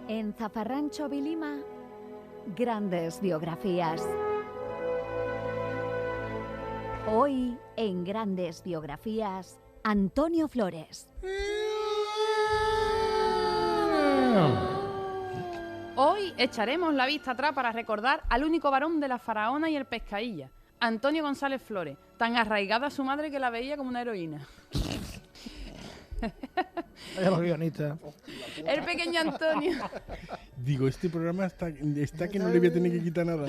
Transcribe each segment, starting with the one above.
En Zafarrancho Vilima, grandes biografías. Hoy, en Grandes Biografías, Antonio Flores. Hoy echaremos la vista atrás para recordar al único varón de la faraona y el pescadilla, Antonio González Flores, tan arraigada a su madre que la veía como una heroína. Los guionistas. El pequeño Antonio. Digo, este programa está que no le voy a tener que quitar nada.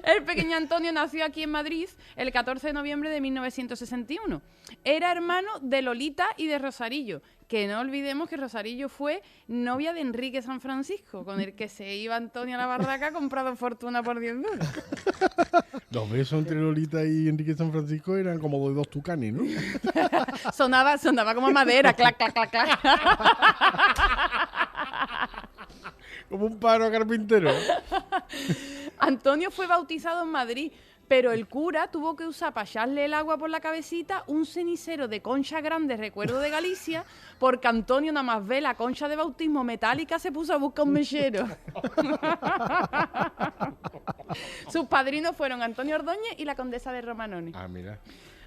El pequeño Antonio nació aquí en Madrid el 14 de noviembre de 1961. Era hermano de Lolita y de Rosarillo, que no olvidemos que Rosarillo fue novia de Enrique San Francisco, con el que se iba Antonio a la barraca comprado fortuna por 10 duros. Los besos entre Lolita y Enrique San Francisco eran como de dos tucanes, ¿no? Sonaba como madera, clac, clac, clac, clac. Como un paro carpintero. Antonio fue bautizado en Madrid, pero el cura tuvo que usar para echarle el agua por la cabecita un cenicero de concha grande, recuerdo de Galicia, porque Antonio nada más ve la concha de bautismo metálica se puso a buscar un mechero. Sus padrinos fueron Antonio Ordóñez y la condesa de Romanoni. Ah, mira.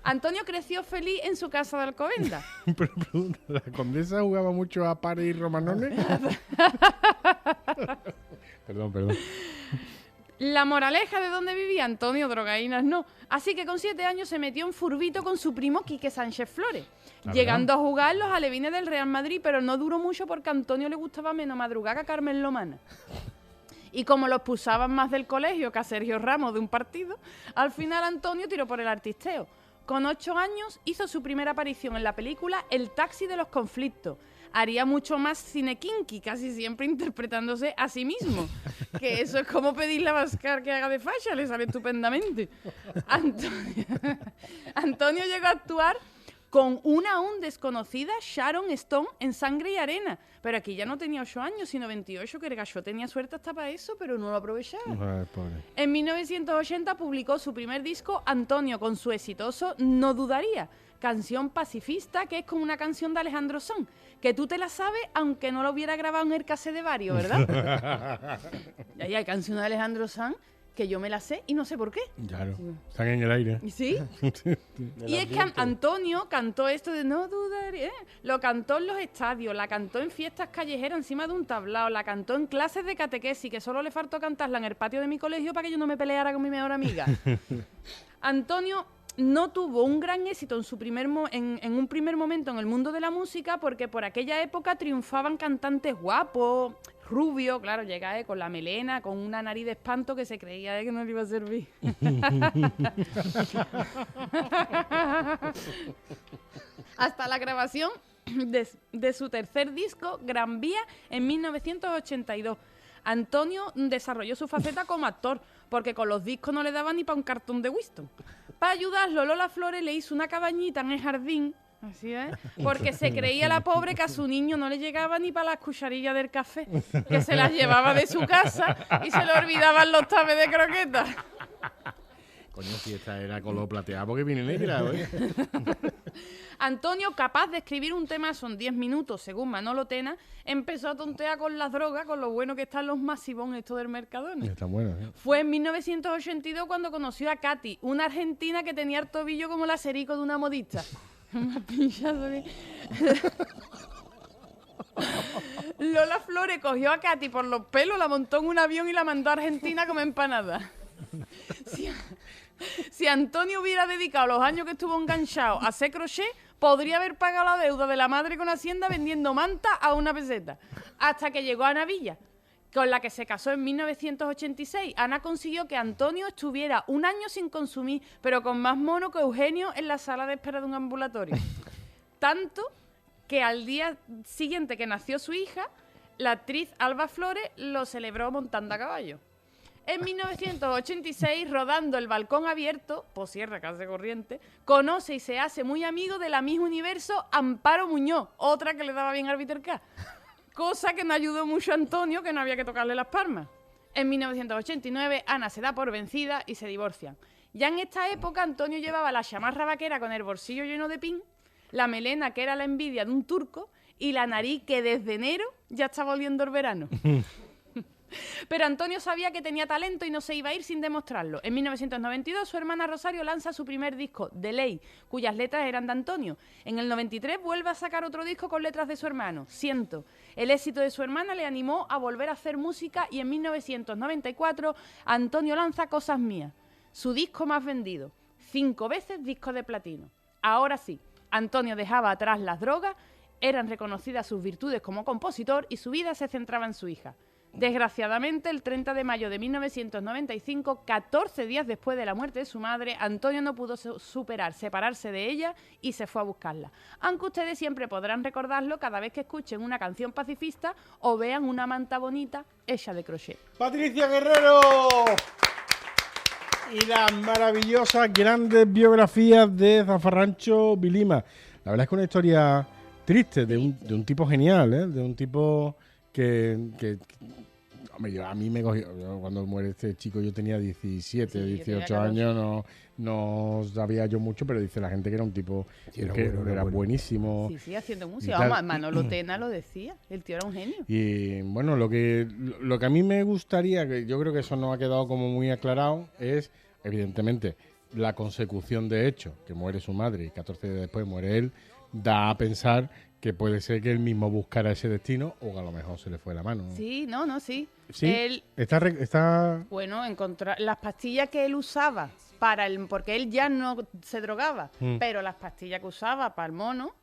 Antonio creció feliz en su casa de Alcobendas. Pero pregunta, ¿la condesa jugaba mucho a pares y romanones? Perdón. La moraleja de dónde vivía Antonio, drogaínas no. Así que con 7 años se metió en furbito con su primo Quique Sánchez Flores, llegando a jugar en los alevines del Real Madrid, pero no duró mucho porque a Antonio le gustaba menos madrugar que a Carmen Lomana. Y como lo expulsaban más del colegio que a Sergio Ramos de un partido, al final Antonio tiró por el artisteo. Con 8 años hizo su primera aparición en la película El taxi de los conflictos. Haría mucho más cine kinky, casi siempre interpretándose a sí mismo. Que eso es como pedirle a Bascar que haga de facha, le sale estupendamente. Antonio llegó a actuar con una aún desconocida Sharon Stone en Sangre y Arena. Pero aquí ya no tenía 8 años, sino 28, que el gallo tenía suerte hasta para eso, pero no lo aprovechaba. Ay, pobre. En 1980 publicó su primer disco, Antonio, con su exitoso No Dudaría, canción pacifista que es como una canción de Alejandro Sanz, que tú te la sabes aunque no lo hubiera grabado en el cassette de varios, ¿verdad? Y ahí hay canciones de Alejandro Sanz que yo me la sé y no sé por qué. Claro, están en el aire. ¿Sí? Y es que Antonio cantó esto de No Dudaría, lo cantó en los estadios, la cantó en fiestas callejeras encima de un tablao, la cantó en clases de catequesis, que solo le faltó cantarla en el patio de mi colegio para que yo no me peleara con mi mejor amiga. Antonio no tuvo un gran éxito en un primer momento en el mundo de la música porque por aquella época triunfaban cantantes guapos, rubios, claro, llega con la melena, con una nariz de espanto que se creía que no le iba a servir. Hasta la grabación de su tercer disco, Gran Vía, en 1982. Antonio desarrolló su faceta como actor, porque con los discos no le daba ni para un cartón de Winston. Para ayudarlo, Lola Flores le hizo una cabañita en el jardín, así es, porque se creía la pobre que a su niño no le llegaba ni para las cucharillas del café, que se las llevaba de su casa y se le olvidaban los tabes de croquetas. Coño, si esta era color plateado porque viene negra, ¿eh? Antonio, capaz de escribir un tema son 10 minutos, según Manolo Tena, empezó a tontear con las drogas, con lo bueno que están los masivón estos del Mercadona. Está bueno, ¿eh? Fue en 1982 cuando conoció a Katy, una argentina que tenía el tobillo como el acerico de una modista. Una pinchazo de... Lola Flores cogió a Katy por los pelos, la montó en un avión y la mandó a Argentina como empanada. Si Antonio hubiera dedicado los años que estuvo enganchado a hacer crochet, podría haber pagado la deuda de la madre con Hacienda vendiendo manta a una peseta. Hasta que llegó a Ana Villa, con la que se casó en 1986. Ana consiguió que Antonio estuviera un año sin consumir, pero con más mono que Eugenio en la sala de espera de un ambulatorio. Tanto que al día siguiente que nació su hija, la actriz Alba Flores lo celebró montando a caballo. En 1986, rodando El balcón abierto, posierra, casa corriente, conoce y se hace muy amigo de la Miss Universo Amparo Muñoz, otra que le daba bien al Peter K. Cosa que no ayudó mucho a Antonio, que no había que tocarle las palmas. En 1989, Ana se da por vencida y se divorcian. Ya en esta época, Antonio llevaba la chamarra vaquera con el bolsillo lleno de pin, la melena que era la envidia de un turco y la nariz que desde enero ya estaba oliendo el verano. Pero Antonio sabía que tenía talento y no se iba a ir sin demostrarlo. En 1992 su hermana Rosario lanza su primer disco, De Ley, cuyas letras eran de Antonio. En el 93 vuelve a sacar otro disco con letras de su hermano, Siento. El éxito de su hermana le animó a volver a hacer música y en 1994 Antonio lanza Cosas Mías, su disco más vendido, 5 veces disco de platino. Ahora sí, Antonio dejaba atrás las drogas, eran reconocidas sus virtudes como compositor y su vida se centraba en su hija. Desgraciadamente, el 30 de mayo de 1995, 14 días después de la muerte de su madre, Antonio no pudo separarse de ella y se fue a buscarla. Aunque ustedes siempre podrán recordarlo cada vez que escuchen una canción pacifista o vean una manta bonita hecha de crochet. ¡Patricia Guerrero! Y las maravillosas grandes biografías de Zafarrancho Vilima. La verdad es que una historia triste de un tipo genial, ¿eh? De un tipo que hombre, a mí me cogió, cuando muere este chico yo tenía 17, 18 años, no sabía yo mucho, pero dice la gente que era un tipo que era buenísimo. Sí, haciendo música. Vamos, Manolo Tena lo decía, el tío era un genio. Y bueno, lo que a mí me gustaría, que yo creo que eso no ha quedado como muy aclarado, es evidentemente la consecución de hechos, que muere su madre y 14 días después muere él, da a pensar que puede ser que él mismo buscara ese destino o que a lo mejor se le fue la mano, ¿no? Sí, sí. ¿Sí? Él, está... Bueno, encontrar las pastillas que él usaba porque él ya no se drogaba, pero las pastillas que usaba para el mono,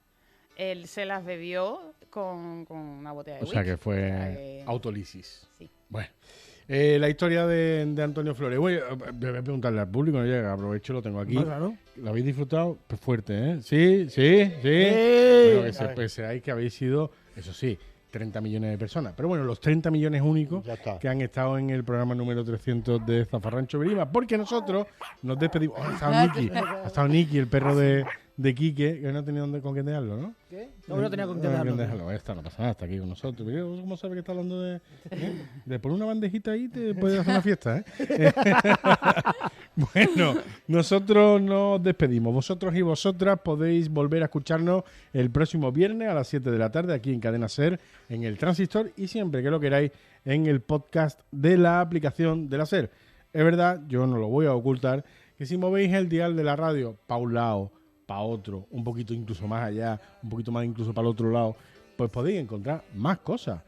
él se las bebió con una botella de whisky. O sea que fue autolisis. Sí. Bueno. La historia de Antonio Flores. Voy a preguntarle al público, no llega, aprovecho, lo tengo aquí. Claro. ¿Lo habéis disfrutado? Pues fuerte, ¿eh? Sí. Bueno, que sepáis que habéis sido, eso sí, 30 millones de personas. Pero bueno, los 30 millones únicos que han estado en el programa número 300 de Zafarrancho Vilima. Porque nosotros nos despedimos. Oh, ha estado Nicky, el perro de Quique, que no ha tenido con quién dejarlo, ¿no? ¿Qué? No tenía con quién dejarlo. Esta no pasa nada, está aquí con nosotros. Mira, ¿cómo sabe que está hablando de poner una bandejita ahí te puede hacer una fiesta, ¿eh? Bueno, nosotros nos despedimos. Vosotros y vosotras podéis volver a escucharnos el próximo viernes a las 7 de la tarde aquí en Cadena Ser, en el Transistor y siempre que lo queráis en el podcast de la aplicación de la Ser. Es verdad, yo no lo voy a ocultar, que si movéis el dial de la radio para un lado, para otro, un poquito incluso más allá, un poquito más incluso para el otro lado, pues podéis encontrar más cosas.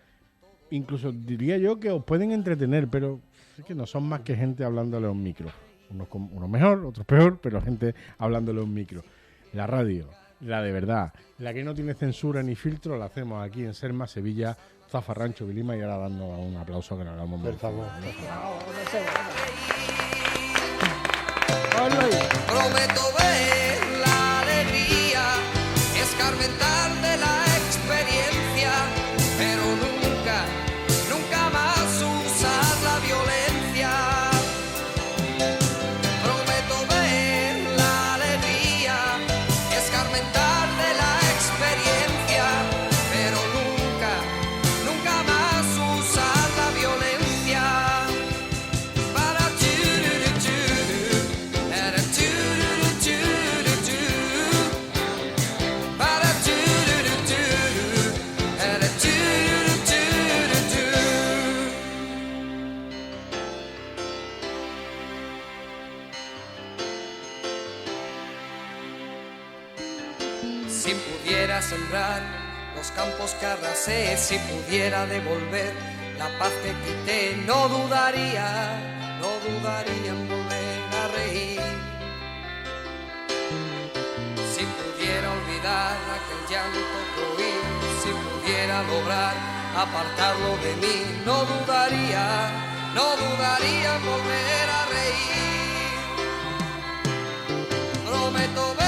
Incluso diría yo que os pueden entretener, pero es que no son más que gente hablándole a un micro. Unos mejor, otros peor, pero gente hablándole a un micro. La radio, la de verdad, la que no tiene censura ni filtro, la hacemos aquí en Serma, Sevilla, Zafarrancho Vilima, y ahora dando un aplauso que nos hagamos. Por favor. Prometo ver la alegría, escarmentar de la experiencia, pero nunca, nunca más usar la violencia. Prometo ver la alegría, escarmentar de la experiencia, pero nunca, nunca más usar la violencia. Para si pudiera sembrar los campos que arrasé, si pudiera devolver la paz que quité, no dudaría en volver a reír. Si pudiera olvidar aquel llanto que oí, si pudiera lograr apartarlo de mí, no dudaría en volver a reír. Prometo ver